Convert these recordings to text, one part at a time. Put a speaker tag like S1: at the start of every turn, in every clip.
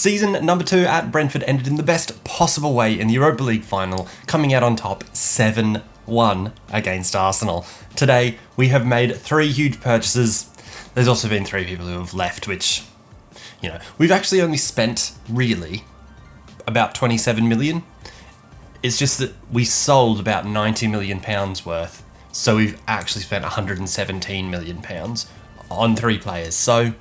S1: Season number 2 at Brentford ended in the best possible way in the Europa League final, coming out on top 7-1 against Arsenal. Today, we have made 3 huge purchases. There's also been 3 people who have left, which, we've actually only spent, really, about 27 million. It's just that we sold about 90 million pounds worth, so we've actually spent 117 million pounds on 3 players. So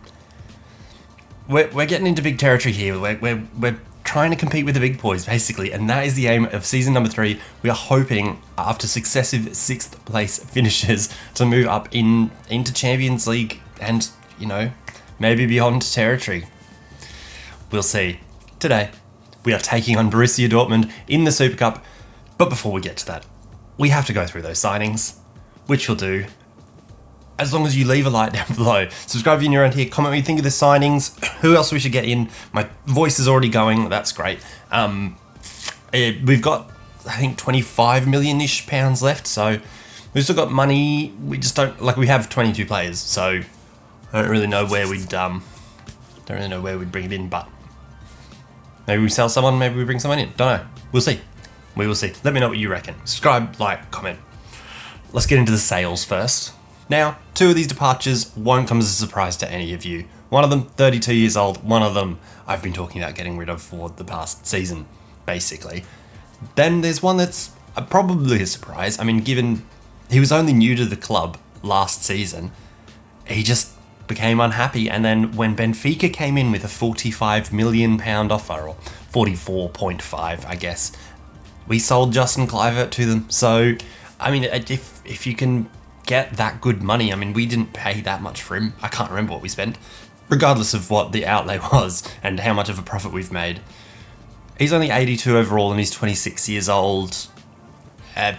S1: we're getting into big territory here. We're trying to compete with the big boys, basically, and that is the aim of season number 3. We are hoping, after successive 6th place finishes, to move up into Champions League and, maybe beyond territory. We'll see. Today, we are taking on Borussia Dortmund in the Super Cup, but before we get to that, we have to go through those signings, which we'll do as long as you leave a like down below. Subscribe if you're new around here, comment what you think of the signings, who else we should get in. My voice is already going, that's great. We've got, I think, 25 million-ish pounds left, so we've still got money. We just don't, we have 22 players, so I don't really know where we'd bring it in, but maybe we sell someone, maybe we bring someone in. Don't know. We'll see. We will see. Let me know what you reckon. Subscribe, like, comment. Let's get into the sales first. Now, 2 of these departures won't come as a surprise to any of you. One of them, 32 years old. One of them, I've been talking about getting rid of for the past season, basically. Then there's one that's probably a surprise. I mean, given he was only new to the club last season, he just became unhappy. And then when Benfica came in with a £45 million offer, or 44.5, I guess, we sold Justin Kluivert to them. So, I mean, if you can get that good money, I mean, we didn't pay that much for him. I can't remember what we spent, regardless of what the outlay was and how much of a profit we've made. He's only 82 overall and he's 26 years old. To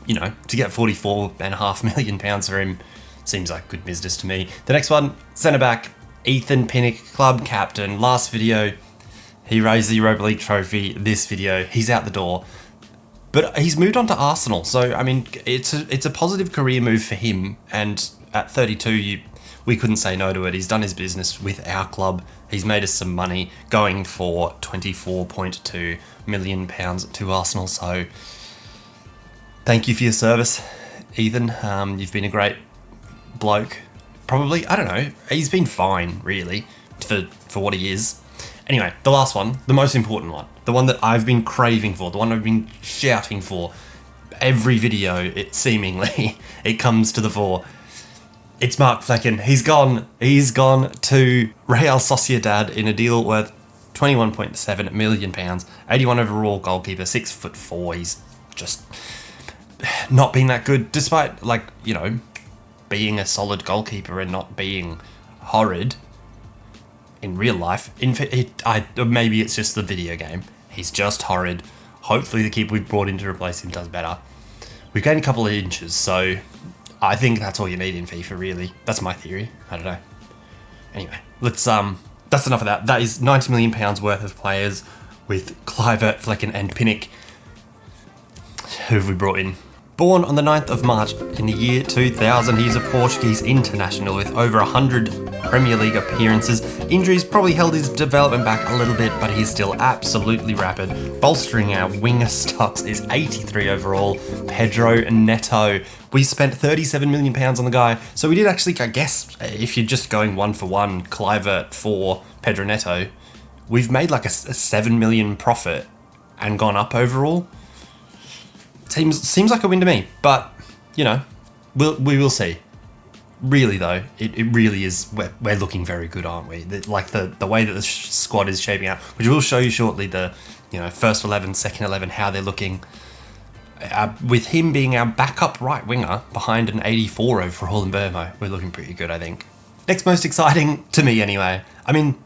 S1: get £44.5 million for him seems like good business to me. The next one, centre-back, Ethan Pinnock, club captain. Last video, he raised the Europa League trophy. This video, he's out the door. But he's moved on to Arsenal, so, I mean, it's a positive career move for him, and at 32, we couldn't say no to it. He's done his business with our club. He's made us some money, going for £24.2 million to Arsenal, so thank you for your service, Ethan. You've been a great bloke. Probably, I don't know, he's been fine, really, for what he is. Anyway, the last one, the most important one, the one that I've been craving for, the one I've been shouting for every video, it seemingly, it comes to the fore. It's Mark Flecken. He's gone to Real Sociedad in a deal worth £21.7 million, 81 overall goalkeeper, 6'4". He's just not been that good, despite, being a solid goalkeeper and not being horrid in real life. Maybe it's just the video game. He's just horrid. Hopefully the keeper we've brought in to replace him does better. We've gained a couple of inches, so I think that's all you need in FIFA, really. That's my theory. I don't know. Anyway, that's enough of that. That is £90 million worth of players with Kluivert, Flecken and Pinnock. Who have we brought in? Born on the 9th of March in the year 2000, he's a Portuguese international with over 100 Premier League appearances. Injuries probably held his development back a little bit, but he's still absolutely rapid. Bolstering our winger stocks is 83 overall, Pedro Neto. We spent £37 million on the guy, so we did actually, I guess, if you're just going 1-for-1, Kluivert for Pedro Neto, we've made a 7 million profit and gone up overall. Seems like a win to me, but, we will see. Really, though, it really is, we're looking very good, aren't we? The way that the squad is shaping out, which we'll show you shortly, the, first 11, second 11, how they're looking. With him being our backup right winger behind an 84 overall in Burmo, we're looking pretty good, I think. Next most exciting, to me anyway. I mean,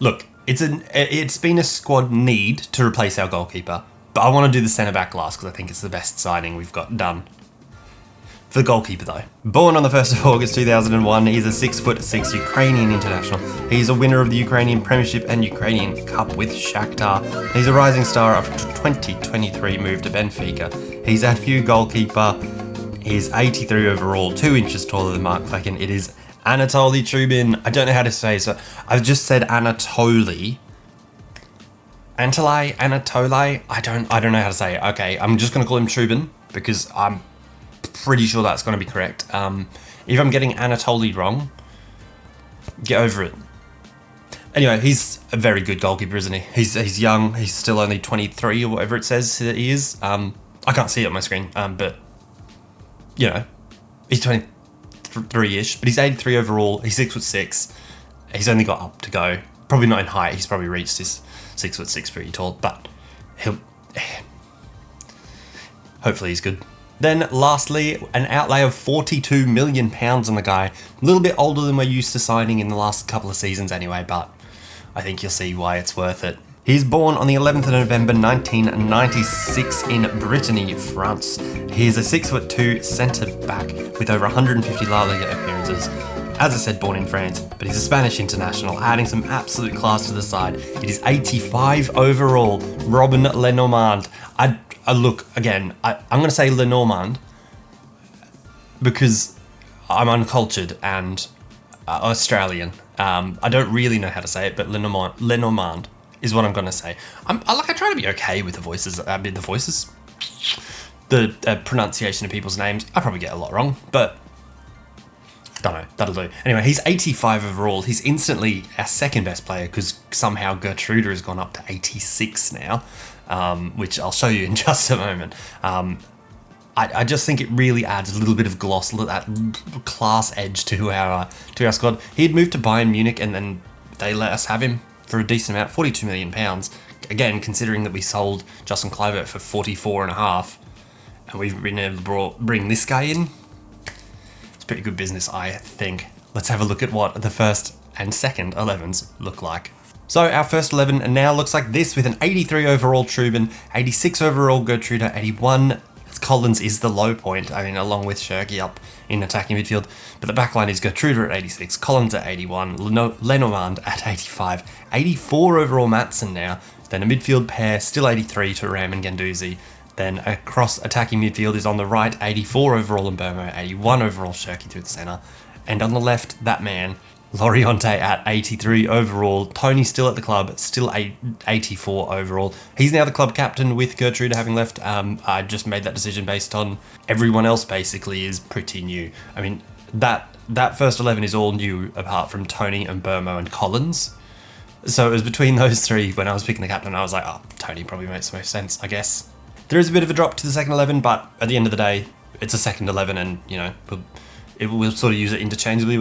S1: look, it's been a squad need to replace our goalkeeper. But I want to do the centre-back last because I think it's the best signing we've got done. For the goalkeeper, though. Born on the 1st of August 2001, he's a 6'6" Ukrainian international. He's a winner of the Ukrainian Premiership and Ukrainian Cup with Shakhtar. He's a rising star of 2023 move to Benfica. He's our new goalkeeper. He's 83 overall, 2 inches taller than Mark Flecken. It is Anatoly Trubin. I don't know how to say it, so I've just said Anatoly. Anatole? I don't know how to say it. Okay, I'm just going to call him Trubin because I'm pretty sure that's going to be correct. If I'm getting Anatoly wrong, get over it. Anyway, he's a very good goalkeeper, isn't he? He's young. He's still only 23 or whatever it says that he is. I can't see it on my screen, but, you know, he's 23-ish, but he's 83 overall. He's 6'6". He's only got up to go. Probably not in height. He's probably reached his 6'6", pretty tall, but he'll... hopefully he's good. Then, lastly, an outlay of £42 million on the guy. A little bit older than we're used to signing in the last couple of seasons anyway, but I think you'll see why it's worth it. He's born on the 11th of November 1996 in Brittany, France. He is a 6'2" centre-back with over 150 La Liga appearances. As I said, born in France, but he's a Spanish international, adding some absolute class to the side. It is 85 overall. Robin Lenormand. Look, again, I'm going to say Lenormand because I'm uncultured and Australian. I don't really know how to say it, but Lenormand is what I'm going to say. I try to be okay with the voices. The pronunciation of people's names. I probably get a lot wrong, but don't know. That'll do. Anyway, he's 85 overall. He's instantly our second best player because somehow Gertrude has gone up to 86 now, which I'll show you in just a moment. I just think it really adds a little bit of gloss, that class edge to our squad. He had moved to Bayern Munich and then they let us have him for a decent amount, £42 million. Again, considering that we sold Justin Kluivert for 44.5, and we've been able to bring this guy in. It's pretty good business, I think. Let's have a look at what the first and second 11s look like. So our first 11 now looks like this, with an 83 overall Trubin, 86 overall Gertrude, 81 Collins is the low point, along with Shirky up in attacking midfield. But the backline is Gertrude at 86, Collins at 81, Lenormand at 85, 84 overall Matson now. Then a midfield pair, still 83 to Ram and Guendouzi. Then across attacking midfield is on the right, 84 overall Mbermo, 81 overall Shirky through the centre. And on the left, that man, Loriente at 83 overall. Tony still at the club, still 84 overall. He's now the club captain with Gertrude having left. I just made that decision based on everyone else basically is pretty new. That first 11 is all new apart from Tony and Mbermo and Collins. So it was between those three when I was picking the captain. I was like, Tony probably makes the most sense, I guess. There is a bit of a drop to the second 11, but at the end of the day, it's a second 11 and, we'll sort of use it interchangeably.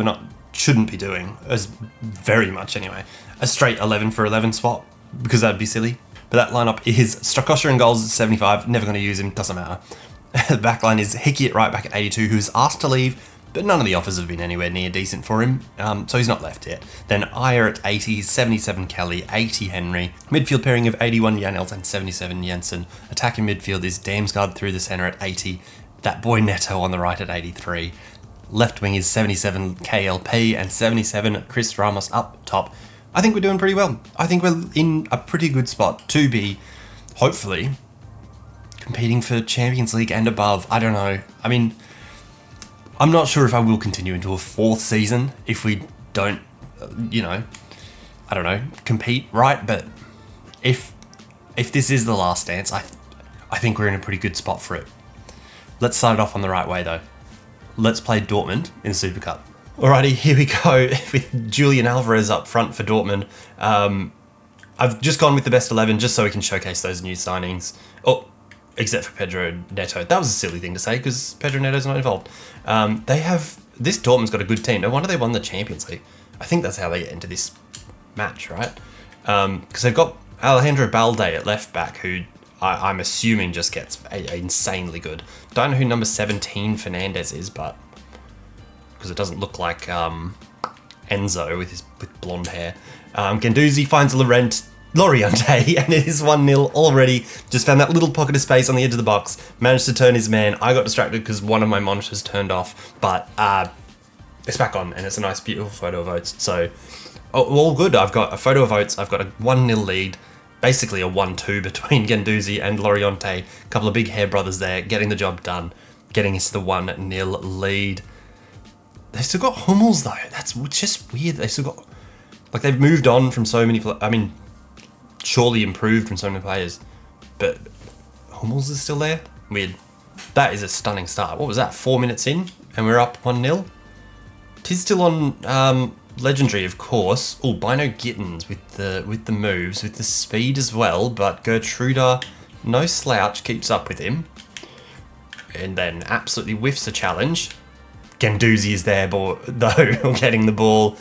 S1: Shouldn't be doing, as very much anyway, a straight 11 for 11 spot, because that'd be silly. But that lineup is Strakosha in goals at 75, never going to use him, doesn't matter. The backline is Hickey at right back at 82, who's asked to leave, but none of the offers have been anywhere near decent for him, so he's not left yet. Then Ayer at 80, 77 Kelly, 80 Henry. Midfield pairing of 81 Janelt and 77 Jensen. Attacking midfield is Damsgaard through the centre at 80, that boy Neto on the right at 83. Left wing is 77 KLP and 77 Chris Ramos up top. I think we're doing pretty well. I think we're in a pretty good spot to be, hopefully, competing for Champions League and above. I don't know. I'm not sure if I will continue into a fourth season if we don't, compete right. But if this is the last dance, I think we're in a pretty good spot for it. Let's start it off on the right way, though. Let's play Dortmund in the Super Cup. Alrighty, here we go with Julian Alvarez up front for Dortmund. I've just gone with the best 11 just so we can showcase those new signings. Oh, except for Pedro Neto. That was a silly thing to say because Pedro Neto's not involved. This Dortmund's got a good team. No wonder they won the Champions League. I think that's how they get into this match, right? Because they've got Alejandro Balde at left back, who I'm assuming just gets insanely good. Don't know who number 17 Fernandez is, but because it doesn't look like Enzo with blonde hair. Guendouzi finds Loriente, and it is 1-0 already. Just found that little pocket of space on the edge of the box. Managed to turn his man. I got distracted because one of my monitors turned off, but it's back on, and it's a nice, beautiful photo of Oates. So, all good. I've got a photo of Oates. I've got a 1-0 lead. Basically a 1-2 between Guendouzi and Loriente. A couple of big hair brothers there, getting the job done, getting us the 1-0 lead. They've still got Hummels though. That's just weird. They've still got, like, they've moved on from so many. I mean, surely improved from so many players, but Hummels is still there. Weird. That is a stunning start. What was that? 4 minutes in, and we're up 1-0. Tis still on legendary, of course. Oh, Bino Gittins with the moves, with the speed as well. But Gertruda, no slouch, keeps up with him, and then absolutely whiffs a challenge. Guendouzi is there, though, getting the ball.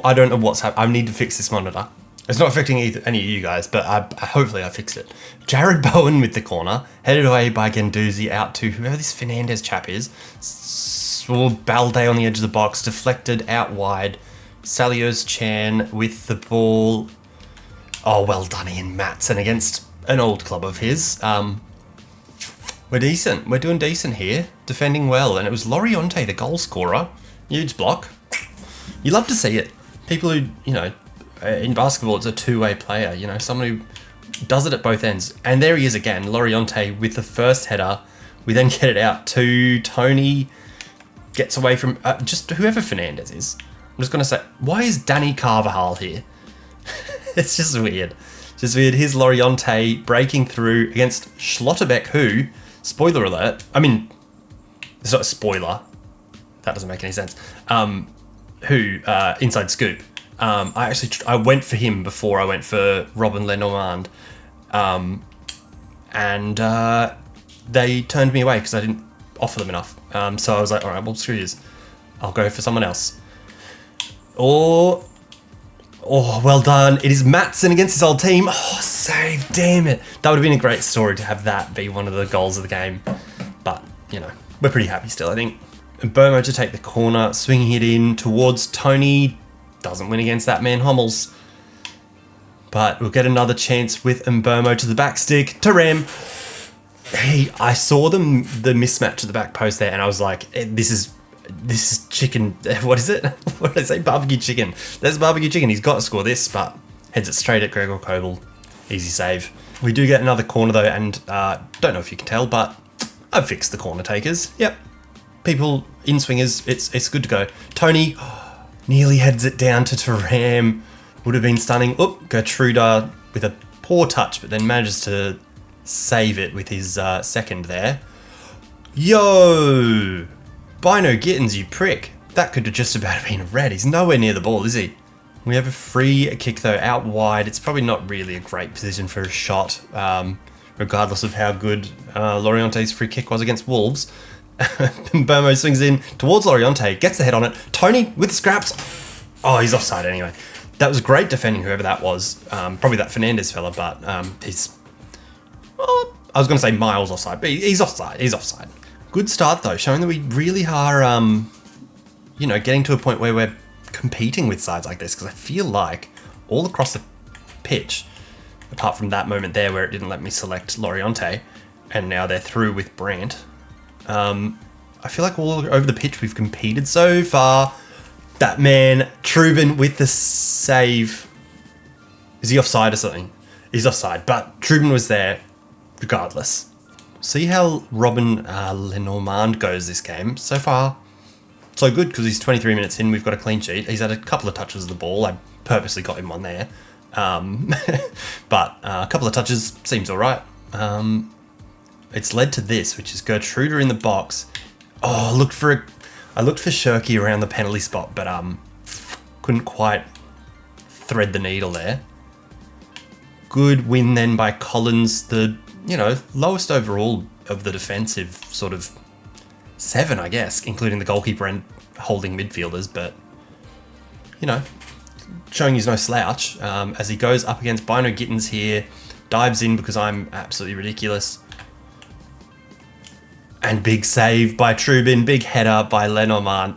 S1: I don't know what's happening. I need to fix this monitor. It's not affecting any of you guys, but hopefully I fixed it. Jared Bowen with the corner, headed away by Guendouzi out to whoever this Fernandez chap is. Saw Balde on the edge of the box, deflected out wide. Salios Chan with the ball. Oh, well done, Ian Matson against an old club of his. We're decent. We're doing decent here. Defending well. And it was Loriente, the goal scorer. Huge block. You love to see it. People who, in basketball, it's a two-way player. Someone who does it at both ends. And there he is again, Loriente with the first header. We then get it out to Tony. Gets away from just whoever Fernandez is. I'm just going to say, why is Danny Carvajal here? It's just weird. Here's Loriente breaking through against Schlotterbeck, who, spoiler alert, I mean, it's not a spoiler. That doesn't make any sense. Inside scoop. I went for him before I went for Robin Lenormand. And they turned me away because I didn't offer them enough. So I was like, all right, well, screw this. I'll go for someone else. Oh, well done. It is Matson against his old team. Oh, save, damn it. That would have been a great story to have that be one of the goals of the game. But, we're pretty happy still, I think. Mbomo to take the corner, swinging it in towards Tony. Doesn't win against that man, Hummels. But we'll get another chance with Mbomo to the back stick. Tarem. I saw the mismatch at the back post there, and I was like, this is chicken. What is it? What did I say? Barbecue chicken. There's barbecue chicken. He's got to score this, but heads it straight at Gregor Kobel. Easy save. We do get another corner though, and don't know if you can tell, but I've fixed the corner takers. Yep. People in swingers, it's good to go. Tony nearly heads it down to Taram. Would have been stunning. Oop, Gertruda with a poor touch, but then manages to save it with his second there. Yo! Bino Gittins, you prick. That could have just about been a red. He's nowhere near the ball, is he? We have a free kick though, out wide. It's probably not really a great position for a shot, regardless of how good Loriente's free kick was against Wolves. Burmo swings in towards Loriente, gets the head on it. Tony with the scraps. Oh, he's offside anyway. That was great defending whoever that was. Probably that Fernandez fella, but he's... Well, I was going to say miles offside, but he's offside. He's offside. Good start though, showing that we really are, getting to a point where we're competing with sides like this, because I feel like all across the pitch, apart from that moment there where it didn't let me select Loriente, and now they're through with Brandt, I feel like all over the pitch we've competed so far. That man, Trubin with the save. Is he offside or something? He's offside, but Trubin was there regardless. See how Robin Lenormand goes this game. So far, so good, because he's 23 minutes in. We've got a clean sheet. He's had a couple of touches of the ball. I purposely got him on there. But a couple of touches seems all right. It's led to this, which is Gertruda in the box. Oh, I looked for Shirky around the penalty spot, but couldn't quite thread the needle there. Good win then by Collins, the lowest overall of the defensive sort of 7, I guess, including the goalkeeper and holding midfielders, but showing he's no slouch as he goes up against Bino Gittins here, dives in because I'm absolutely ridiculous. And big save by Trubin, big header by Lenormand.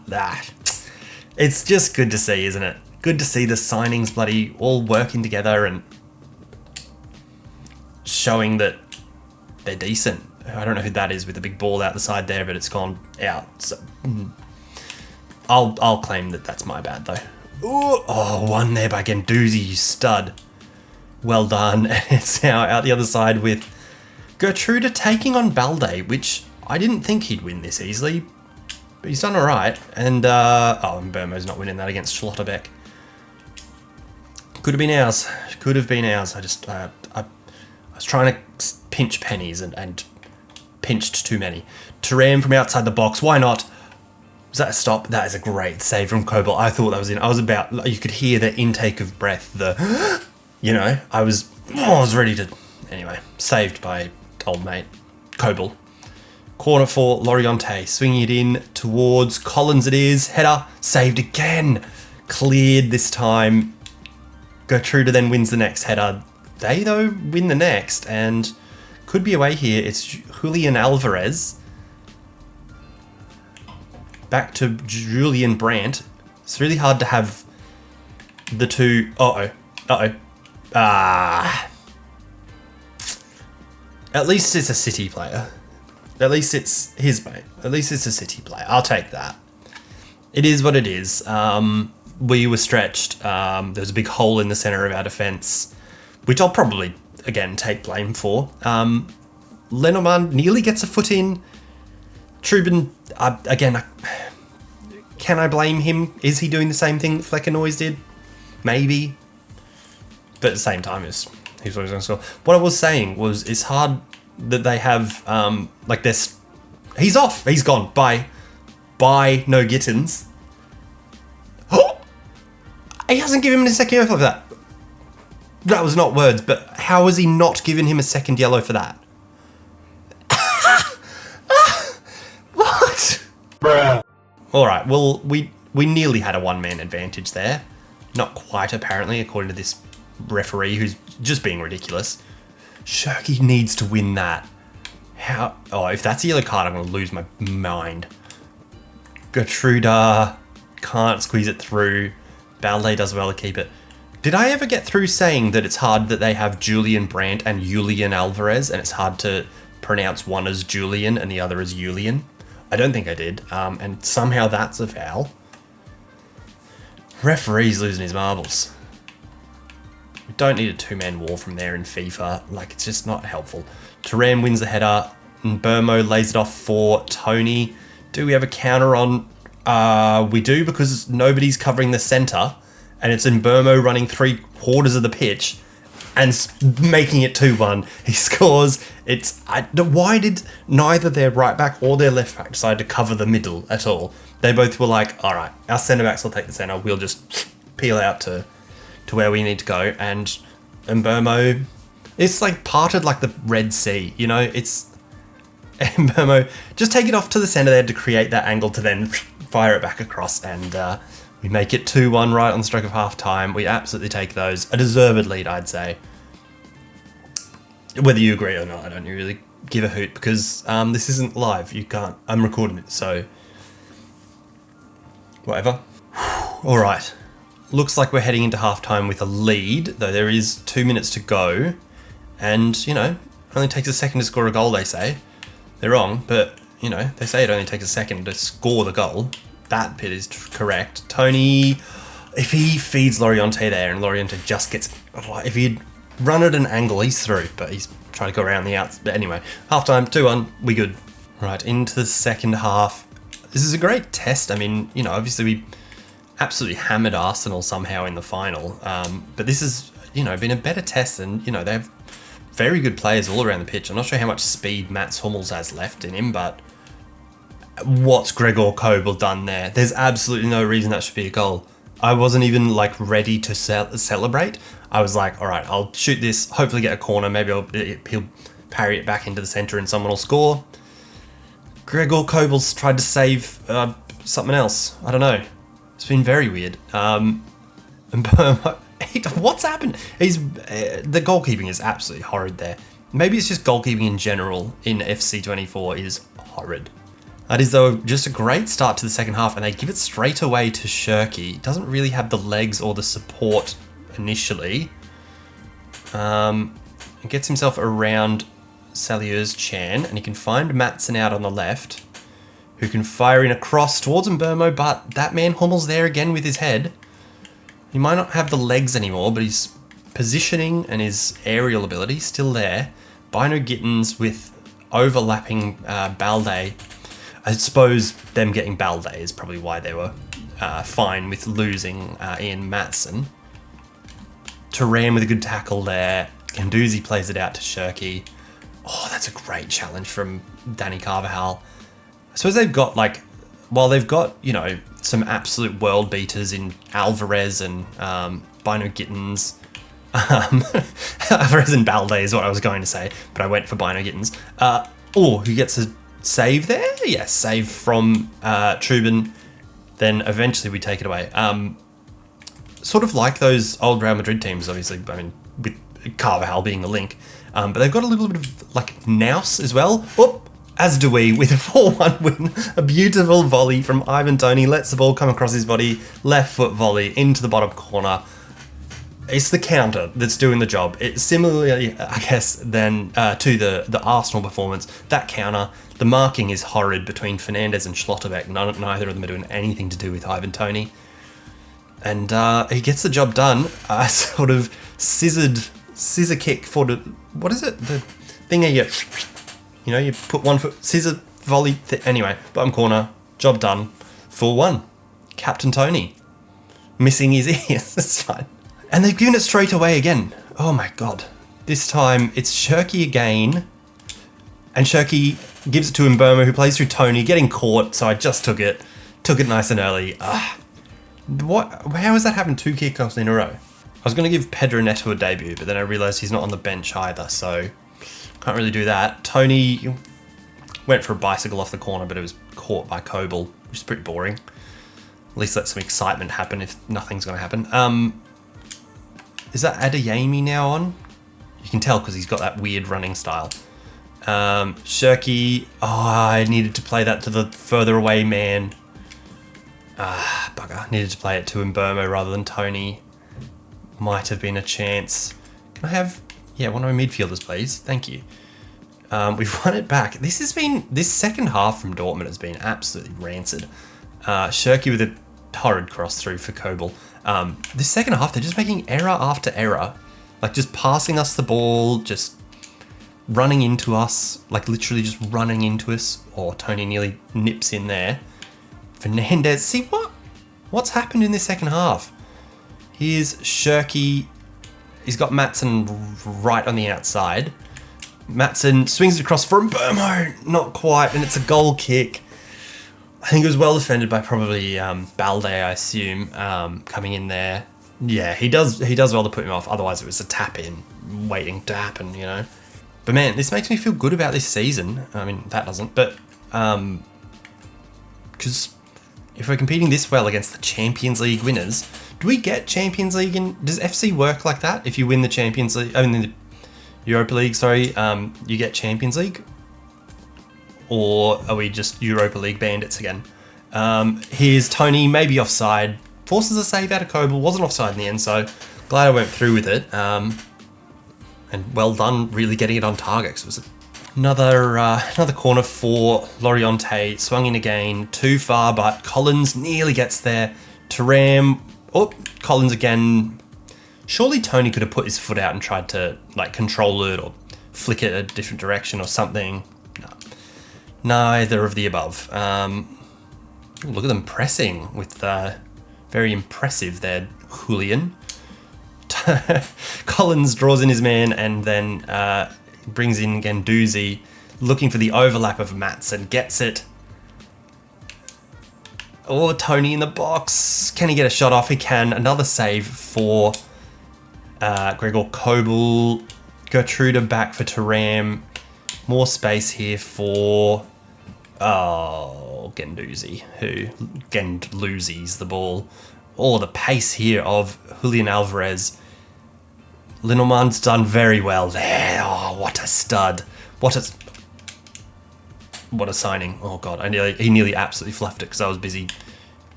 S1: It's just good to see, isn't it? Good to see the signings bloody all working together and showing that they're decent. I don't know who that is with the big ball out the side there, but it's gone out. So I'll claim that that's my bad though. Ooh, oh, one there by Guendouzi, you stud. Well done. And it's now out the other side with Gertruda taking on Balde, which I didn't think he'd win this easily. But he's done all right. And, and Burmo's not winning that against Schlotterbeck. Could have been ours. Could have been ours. I was trying to pinch pennies and pinched too many. Turam from outside the box. Why not? Was that a stop? That is a great save from Kobel. I thought that was in. I was about. You could hear the intake of breath. I was ready to. Anyway, saved by old mate Kobel. Corner for Loriente. Swinging it in towards Collins. It is. Header. Saved again. Cleared this time. Gertruda then wins the next header. They, though, win the next and could be away here. It's Julian Alvarez. Back to Julian Brandt. It's really hard to have the two... At least it's a City player. At least it's his mate. At least it's a City player. I'll take that. It is what it is. We were stretched. There was a big hole in the centre of our defence, which I'll probably, again, take blame for. Lenormand nearly gets a foot in. Trubin, again, can I blame him? Is he doing the same thing that Fleckenoise did? Maybe. But at the same time, he's always going to score. What I was saying was it's hard that they have, this. He's off. He's gone. Bye. Bye, no Gittins. He hasn't given him a second yellow for that. That was not words, but how has he not given him a second yellow for that? What? Bruh. All right, well, we nearly had a one-man advantage there. Not quite, apparently, according to this referee who's just being ridiculous. Shirky needs to win that. How? Oh, if that's a yellow card, I'm going to lose my mind. Gertruda can't squeeze it through. Balde does well to keep it. Did I ever get through saying that it's hard that they have Julian Brandt and Julian Alvarez, and it's hard to pronounce one as Julian and the other as Julian? I don't think I did, and somehow that's a foul. Referee's losing his marbles. We don't need a two-man war from there in FIFA. It's just not helpful. Turam wins the header, and Burmo lays it off for Tony. Do we have a counter on? We do, because nobody's covering the centre, and it's in Burmo running 3/4 of the pitch and making it 2-1. He scores. Why did neither their right back or their left back decide to cover the middle at all? They both were like, all right, our centre backs will take the centre. We'll just peel out to where we need to go. And Burmo, it's parted like the Red Sea, it's... And Burmo, just take it off to the centre there to create that angle to then fire it back across, and we make it 2-1 right on the stroke of half time. We absolutely take those. A deserved lead, I'd say. Whether you agree or not, I don't really give a hoot, because this isn't live. You can't. I'm recording it, so whatever. All right. Looks like we're heading into half time with a lead, though there is 2 minutes to go, and it only takes a second to score a goal. They say they're wrong, but they say it only takes a second to score the goal. That bit is correct. Tony, if he feeds Loriente there and Loriente just gets... If he'd run at an angle, he's through, but he's trying to go around the outs. But anyway, half-time, 2-1, we good. Right, into the second half. This is a great test. I mean, obviously we absolutely hammered Arsenal somehow in the final. But this has, been a better test than, they have very good players all around the pitch. I'm not sure how much speed Mats Hummels has left in him, but what's Gregor Kobel done there? There's absolutely no reason that should be a goal. I wasn't even ready to celebrate. I was like, all right, I'll shoot this, hopefully get a corner. Maybe he'll parry it back into the centre and someone will score. Gregor Kobel's tried to save something else. I don't know. It's been very weird. And what's happened? The goalkeeping is absolutely horrid there. Maybe it's just goalkeeping in general in FC24 is horrid. That is, though, just a great start to the second half, and they give it straight away to Shirky. Doesn't really have the legs or the support initially. He gets himself around Salier's Chan, and he can find Matson out on the left, who can fire in across towards Mbermo, but that man Hummel's there again with his head. He might not have the legs anymore, but his positioning and his aerial ability still there. Bino Gittins with overlapping Balde. I suppose them getting Balde is probably why they were fine with losing Ian Maatsen. Turan with a good tackle there. Guendouzi plays it out to Shirky. Oh, that's a great challenge from Danny Carvajal. I suppose they've got while they've got, some absolute world beaters in Alvarez and Bino Gittins. Alvarez and Balde is what I was going to say, but I went for Bino Gittins. Who gets a save there? Yes, save from Trubin. Then eventually we take it away. Sort of like those old Real Madrid teams, obviously, with Carvajal being a link. But they've got a little bit of nous as well. As do we, with a 4-1 win. A beautiful volley from Ivan Toney. Lets the ball come across his body. Left foot volley into the bottom corner. It's the counter that's doing the job. It's similarly, I guess, than to the Arsenal performance. That counter, the marking is horrid between Fernandes and Schlotterbeck. Neither of them are doing anything to do with Ivan Toney. And he gets the job done. Sort of scissor kick for the... What is it? The thing where you put one foot... Scissor volley... Anyway, bottom corner. Job done. 4-1. Captain Toney. Missing his ears. That's fine. And they've given it straight away again. Oh my god. This time it's Shirky again. And Shirky gives it to Mbeumo, who plays through Toney, getting caught, so I just took it. Took it nice and early. How has that happened 2 kickoffs in a row? I was going to give Pedro Neto a debut, but then I realised he's not on the bench either, so can't really do that. Toney went for a bicycle off the corner, but it was caught by Coble, which is pretty boring. At least let some excitement happen if nothing's going to happen. Is that Adeyemi now on? You can tell because he's got that weird running style. Shirky, I needed to play that to the further away man. Bugger. Needed to play it to Mbeumo rather than Toney. Might have been a chance. Can I have, one of my midfielders, please? Thank you. We've won it back. This second half from Dortmund has been absolutely rancid. Shirky with a horrid cross through for Coble. This second half, they're just making error after error. Just passing us the ball, just running into us, literally just running into us. Or Toney nearly nips in there. Fernandes, see what's happened in this second half? Here's Shirky. He's got Maatsen right on the outside. Maatsen swings it across for Mbeumo. Not quite, and it's a goal kick. I think it was well defended by probably Balde, I assume, coming in there. Yeah, he does well to put him off. Otherwise, it was a tap in, waiting to happen, But man, this makes me feel good about this season. I mean, that doesn't, but because if we're competing this well against the Champions League winners, do we get Champions League? Does FC work like that? If you win the Champions League, the Europa League, you get Champions League? Or are we just Europa League bandits again? Here's Toney, maybe offside. Forces a save out of Coble. Wasn't offside in the end, so glad I went through with it. And well done, really getting it on target. So it was another corner for Loriente. Swung in again, too far, but Collins nearly gets there. Thuram. Collins again. Surely Toney could have put his foot out and tried to control it or flick it a different direction or something. No. Neither of the above. Look at them pressing with very impressive there, Julian. Collins draws in his man and then brings in Guendouzi, looking for the overlap of Maatsen, gets it. Toney in the box. Can he get a shot off? He can. Another save for Gregor Kobel. Gertruda back for Thuram. More space here for Guendouzi, who loses the ball. The pace here of Julian Alvarez. Lindelmann's done very well there. What a stud. What a signing. Oh god, he nearly absolutely fluffed it because I was busy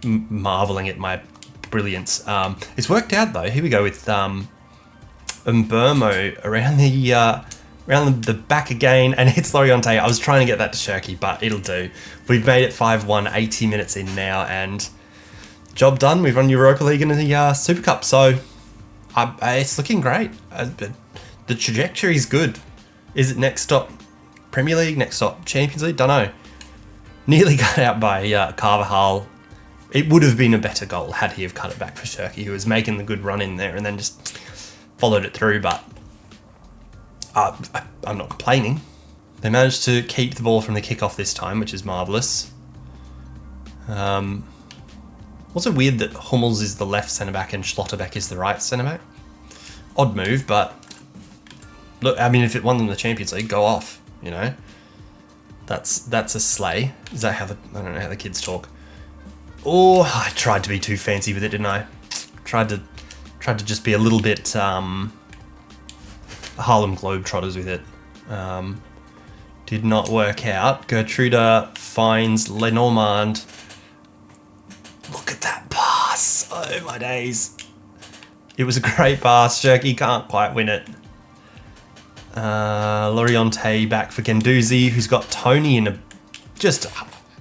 S1: marveling at my brilliance. It's worked out though. Here we go with Mbeumo around the back again, and hits Loriente. I was trying to get that to Shirky, but it'll do. We've made it 5-1, 80 minutes in now, and job done. We've run Europa League and the Super Cup, so it's looking great. The trajectory is good. Is it next stop Premier League? Next stop Champions League? Don't know. Nearly cut out by Carvajal. It would have been a better goal had he have cut it back for Shirky, who was making the good run in there and then just followed it through, but I'm not complaining. They managed to keep the ball from the kickoff this time, which is marvellous. Also weird that Hummels is the left centre-back and Schlotterbeck is the right centre-back. Odd move, but look, I mean, if it won them the Champions League, go off, you know? That's a slay. Is that how I don't know how the kids talk. Oh, I tried to be too fancy with it, didn't I? Tried to just be a little bit Harlem Globetrotters with it. Did not work out. Gertruda finds Lenormand. Look at that pass. Oh my days. It was a great pass. Shirky can't quite win it. Loriente back for Guendouzi, who's got Tony in just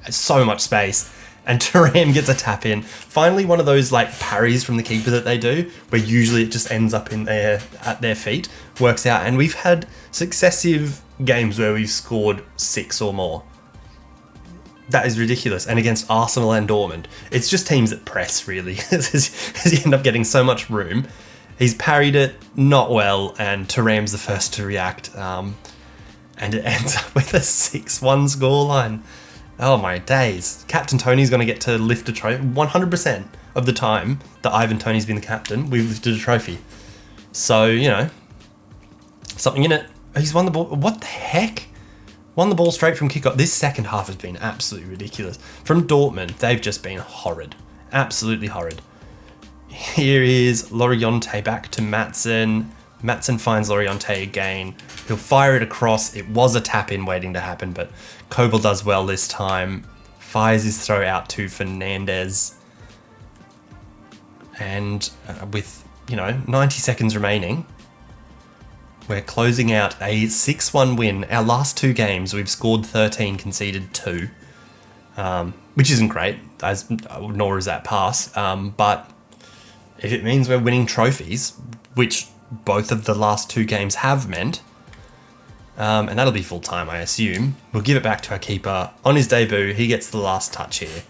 S1: so much space. And Thuram gets a tap in. Finally, one of those like parries from the keeper that they do, where usually it just ends up at their feet, works out. And we've had successive games where we've scored 6 or more. That is ridiculous. And against Arsenal and Dortmund, it's just teams that press, really, as you end up getting so much room. He's parried it not well, and Thuram's the first to react. And it ends up with a 6-1 scoreline. Oh my days. Captain Tony's going to get to lift a trophy. 100% of the time that Ivan Toney's been the captain, we've lifted a trophy. So, you know, something in it. He's won the ball. What the heck? Won the ball straight from kickoff. This second half has been absolutely ridiculous. From Dortmund, they've just been horrid. Absolutely horrid. Here is Loriente back to Maatsen. Maatsen finds Loriente again. He'll fire it across. It was a tap-in waiting to happen, but Kobel does well this time. Fires his throw out to Fernandez. And with, 90 seconds remaining, we're closing out a 6-1 win. Our last 2 games, we've scored 13, conceded 2, which isn't great, nor is that pass. But if it means we're winning trophies, which both of the last 2 games have meant, and that'll be full time, I assume, we'll give it back to our keeper on his debut. He gets the last touch here,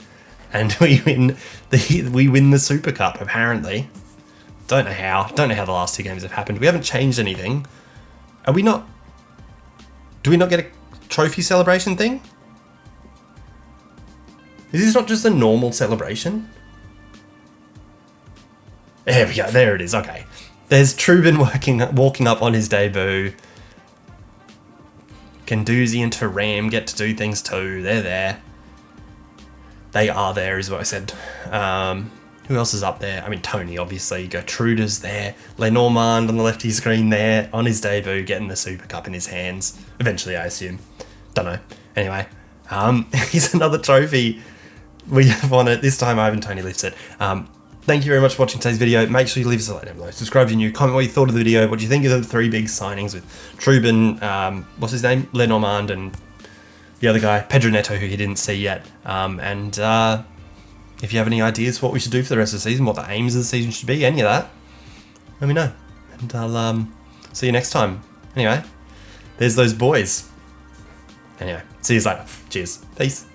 S1: and we win the Super Cup. Apparently, don't know how the last 2 games have happened. We haven't changed anything. Do we not get a trophy celebration thing? Is this not just a normal celebration? There we go. There it is. Okay. There's Trubin walking up on his debut. Guendouzi and Thuram get to do things too. They're there. They are there, is what I said. Who else is up there? I mean, Tony, obviously. Gertruda's there. Lenormand on the left of his screen there, on his debut, getting the Super Cup in his hands. Eventually, I assume. Don't know. Anyway, here's another trophy. We have won it. This time, Ivan Toney lifts it. Thank you very much for watching today's video. Make sure you leave us a like down below. Subscribe if you're new. Comment what you thought of the video. What do you think of the 3 big signings with Trubin, what's his name? Lenormand, and the other guy, Pedro Neto, who he didn't see yet. If you have any ideas for what we should do for the rest of the season, what the aims of the season should be, any of that, let me know. And I'll see you next time. Anyway, there's those boys. Anyway, see you later. Cheers. Peace.